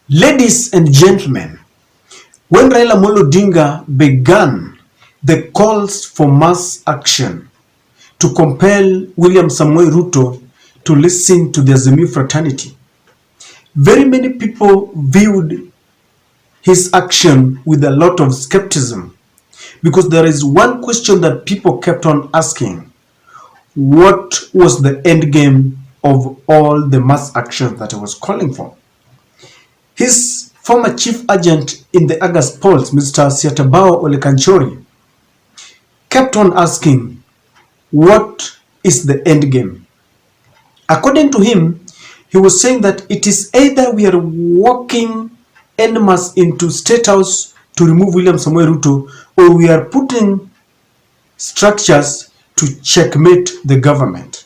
Ladies and gentlemen, when Raila Amolo Odinga began the calls for mass action to compel William Samoei Ruto to listen to the Azimio fraternity, very many people viewed his action with a lot of skepticism because there is one question that people kept on asking: what was the end game of all the mass actions that he was calling for? His former chief agent in the August polls, Mr. Siatabao Olekanchori, kept on asking, what is the end game? According to him, he was saying that it is either we are walking en masse into State House to remove William Samoei Ruto, or we are putting structures to checkmate the government.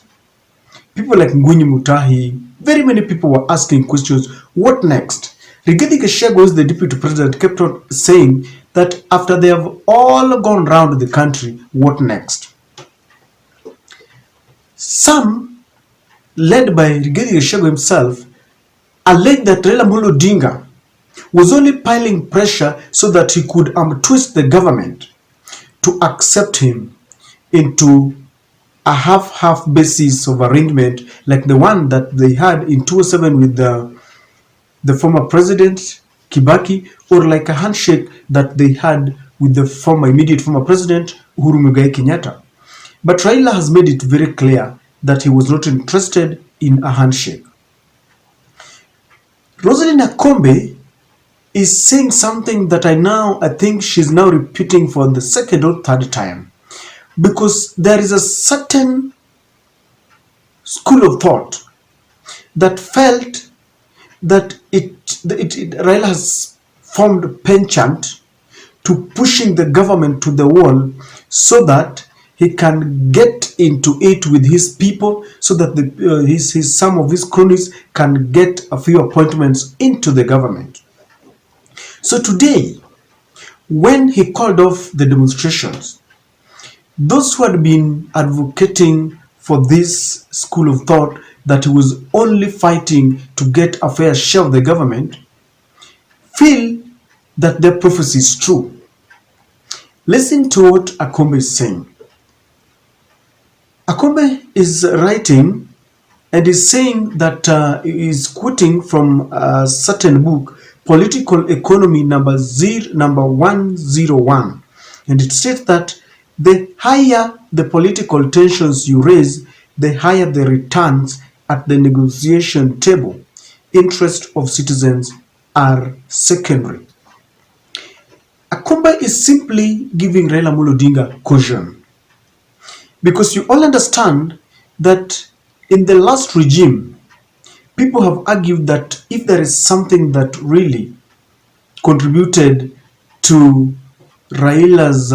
People like Nguni Mutahi, very many people were asking questions, what next? Rigathi Gachagua, the deputy president, kept on saying that after they have all gone round the country, what next? Some, led by Rigathi Gachagua himself, alleged that Raila Amolo Odinga was only piling pressure so that he could twist the government to accept him into a half-half basis of arrangement like the one that they had in 2007 with the former president Kibaki, or like a handshake that they had with the immediate former president Uhuru Muigai Kenyatta. But Raila has made it very clear that he was not interested in a handshake. Rosalind Akombe is saying something that I think she's now repeating for the second or third time, because there is a certain school of thought that felt that Raila has formed a penchant to pushing the government to the wall so that he can get into it with his people, so that some of his cronies can get a few appointments into the government. So today, when he called off the demonstrations, those who had been advocating for this school of thought that he was only fighting to get a fair share of the government feel that their prophecy is true. Listen to what Akombe is saying. Akombe is writing and is saying that he is quoting from a certain book, Political Economy number 101, and it states that the higher the political tensions you raise, the higher the returns at the negotiation table. Interests of citizens are secondary. Akombe is simply giving Raila Amolo Odinga caution, because you all understand that in the last regime, people have argued that if there is something that really contributed to Raila's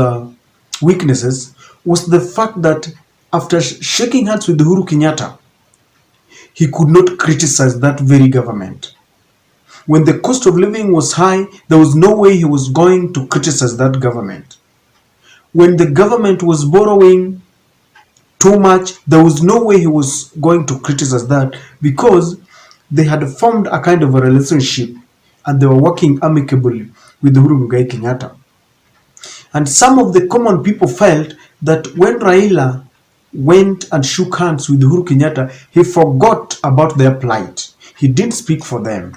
weaknesses, was the fact that after shaking hands with Uhuru Kenyatta, he could not criticize that very government. When the cost of living was high, there was no way he was going to criticize that government. When the government was borrowing too much, there was no way he was going to criticize that, because they had formed a kind of a relationship and they were working amicably with Uhuru Muigai Kenyatta. And some of the common people felt that when Raila went and shook hands with Uhuru Kenyatta, he forgot about their plight. He didn't speak for them.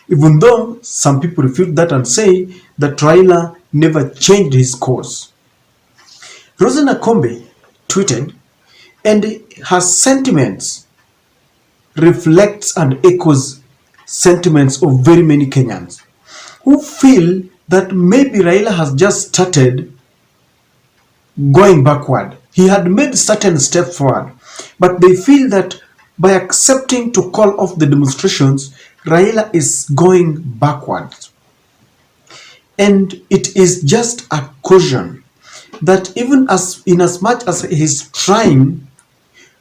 Even though some people refute that and say that Raila never changed his course. Rosalind Akombe tweeted, and her sentiments reflects and echoes sentiments of very many Kenyans who feel that maybe Raila has just started going backward. He had made certain steps forward, but they feel that by accepting to call off the demonstrations, Raila is going backwards. And it is just a caution that even in as much as he's trying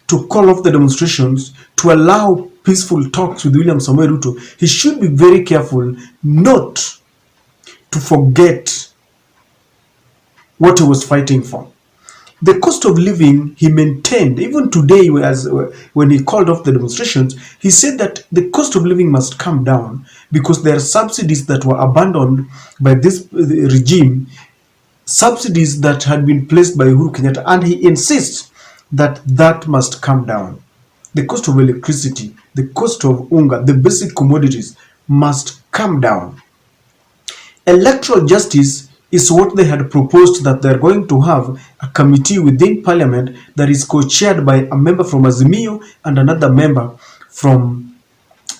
to call off the demonstrations to allow peaceful talks with William Samoei Ruto, he should be very careful not to forget what he was fighting for. The cost of living he maintained even today, as when he called off the demonstrations, he said that the cost of living must come down because there are subsidies that were abandoned by this regime, subsidies that had been placed by Uhuru Kenyatta, and he insists that that must come down. The cost of electricity, the cost of unga, the basic commodities must come down. Electoral justice is what they had proposed, that they're going to have a committee within parliament that is co-chaired by a member from Azimio and another member from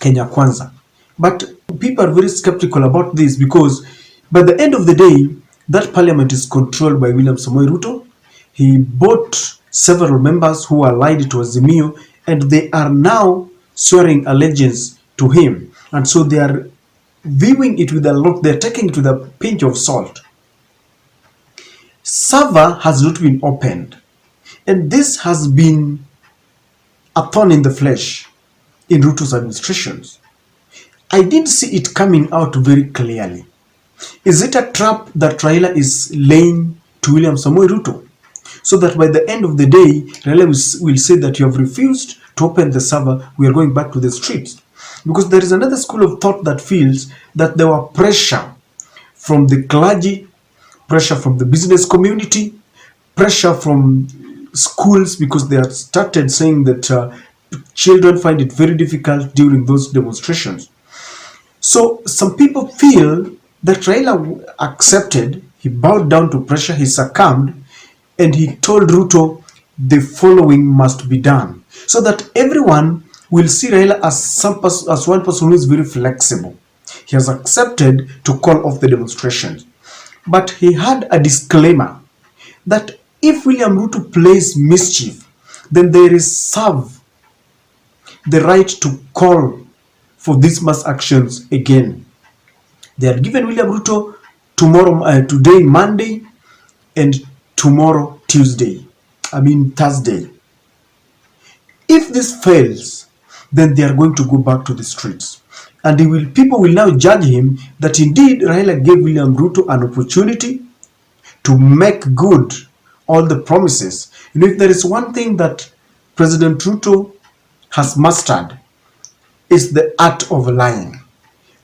Kenya Kwanza. But people are very skeptical about this because by the end of the day, that parliament is controlled by William Samoei Ruto. He bought several members who are allied to Azimio, and they are now swearing allegiance to him. And so they are viewing it with a lot, they're taking it with a pinch of salt. Sava has not been opened, and this has been a thorn in the flesh in Ruto's administrations. I didn't see it coming out very clearly. Is it a trap that Raila is laying to William Samoei Ruto? So that by the end of the day, Raila will say that you have refused to open the server, we are going back to the streets. Because there is another school of thought that feels that there were pressure from the clergy, pressure from the business community, pressure from schools, because they have started saying that children find it very difficult during those demonstrations. So some people feel that Raila accepted, he bowed down to pressure, he succumbed, and he told Ruto the following must be done, so that everyone will see Raila as one person who is very flexible. He has accepted to call off the demonstrations. But he had a disclaimer that if William Ruto plays mischief, then there is serve the right to call for these mass actions again. They had given William Ruto today Monday and tomorrow Thursday. If this fails, then they are going to go back to the streets. And people will now judge him that indeed Raila gave William Ruto an opportunity to make good all the promises. If there is one thing that President Ruto has mastered, is the art of lying.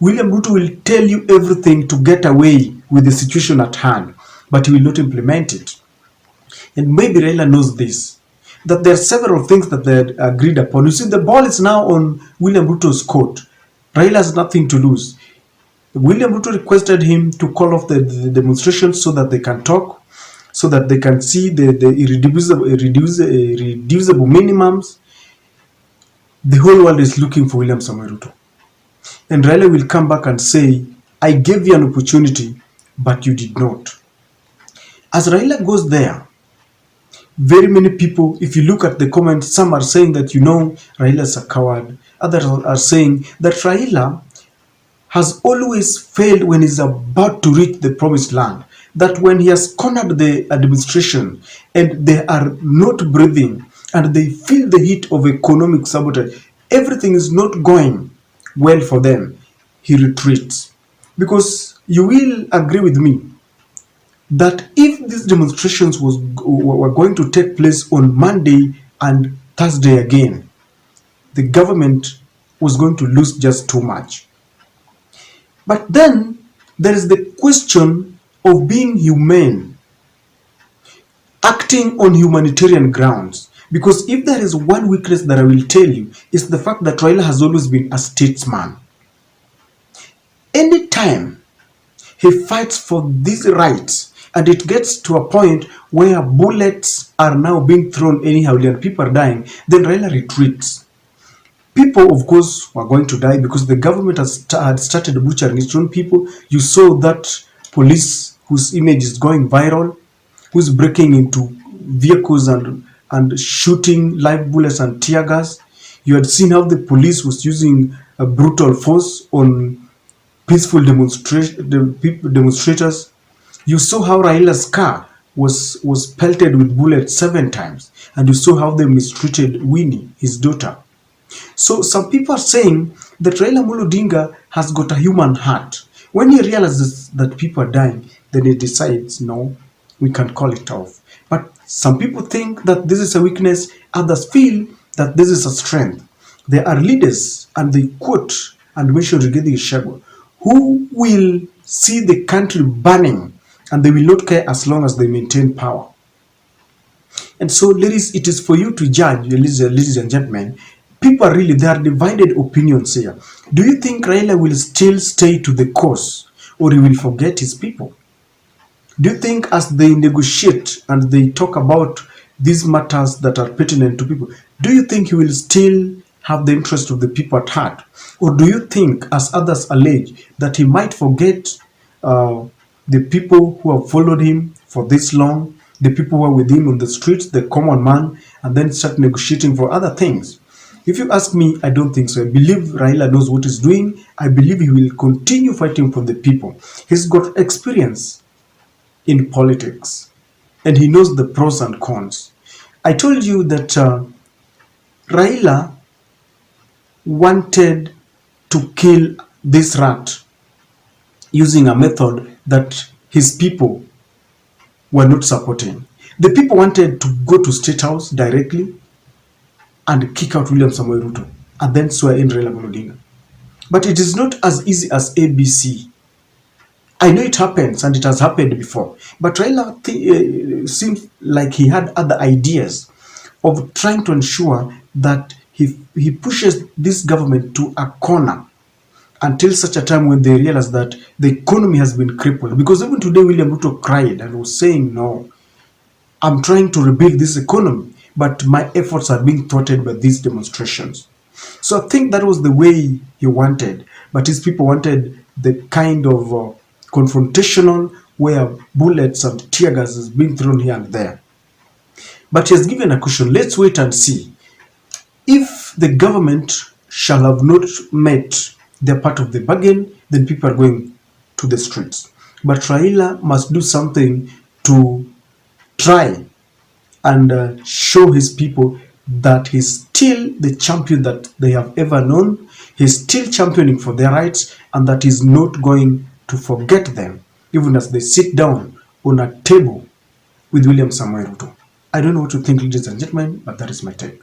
William Ruto will tell you everything to get away with the situation at hand, but he will not implement it. And maybe Raila knows this, that there are several things that they had agreed upon. You see, the ball is now on William Ruto's court. Raila has nothing to lose. William Ruto requested him to call off the demonstrations so that they can talk, so that they can see the irreducible minimums. The whole world is looking for William Samoei Ruto. And Raila will come back and say, I gave you an opportunity, but you did not. As Raila goes there, very many people, if you look at the comments, some are saying that, Raila is a coward. Others are saying that Raila has always failed when he's about to reach the promised land. That when he has cornered the administration and they are not breathing and they feel the heat of economic sabotage, everything is not going well for them, he retreats. Because you will agree with me that if these demonstrations were going to take place on Monday and Thursday again, the government was going to lose just too much. But then there is the question of being humane, acting on humanitarian grounds. Because if there is one weakness that I will tell you, is the fact that Raila has always been a statesman. Anytime he fights for these rights, and it gets to a point where bullets are now being thrown anyhow and people are dying, then Raila retreats. People, of course, were going to die because the government had started butchering its own people. You saw that police whose image is going viral, who's breaking into vehicles and shooting live bullets and tear gas. You had seen how the police was using a brutal force on peaceful demonstrators. You saw how Raila's car was pelted with bullets 7 times. And you saw how they mistreated Winnie, his daughter. So some people are saying that Raila Amolo Odinga has got a human heart. When he realizes that people are dying, then he decides, no, we can call it off. But some people think that this is a weakness, others feel that this is a strength. There are leaders, and they quote and mention Rigathi Gachagua, who will see the country burning and they will not care as long as they maintain power. And so, ladies, it is for you to judge, ladies and gentlemen. People are really, there are divided opinions here. Do you think Raila will still stay to the course, or he will forget his people? Do you think as they negotiate and they talk about these matters that are pertinent to people, do you think he will still have the interest of the people at heart? Or do you think, as others allege, that he might forget uh, the people who have followed him for this long, the people who are with him on the streets, the common man, and then start negotiating for other things? If you ask me, I don't think so. I believe Raila knows what he's doing. I believe he will continue fighting for the people. He's got experience in politics and he knows the pros and cons. I told you that Raila wanted to kill this rat using a method that his people were not supporting. The people wanted to go to State House directly and kick out William Samoei Ruto and then swear in Raila Odinga. But it is not as easy as ABC. I know it happens and it has happened before, but Raila seems like he had other ideas of trying to ensure that he pushes this government to a corner until such a time when they realize that the economy has been crippled. Because even today, William Ruto cried and was saying, no, I'm trying to rebuild this economy, but my efforts are being thwarted by these demonstrations. So I think that was the way he wanted, but his people wanted the kind of confrontational where bullets and tear gas is being thrown here and there. But he has given a caution. Let's wait and see. If the government shall have not met their part of the bargain, then people are going to the streets. But Raila must do something to try and show his people that he's still the champion that they have ever known. He's still championing for their rights and that he's not going to forget them, even as they sit down on a table with William Samoei Ruto. I don't know what to think, ladies and gentlemen, but that is my take.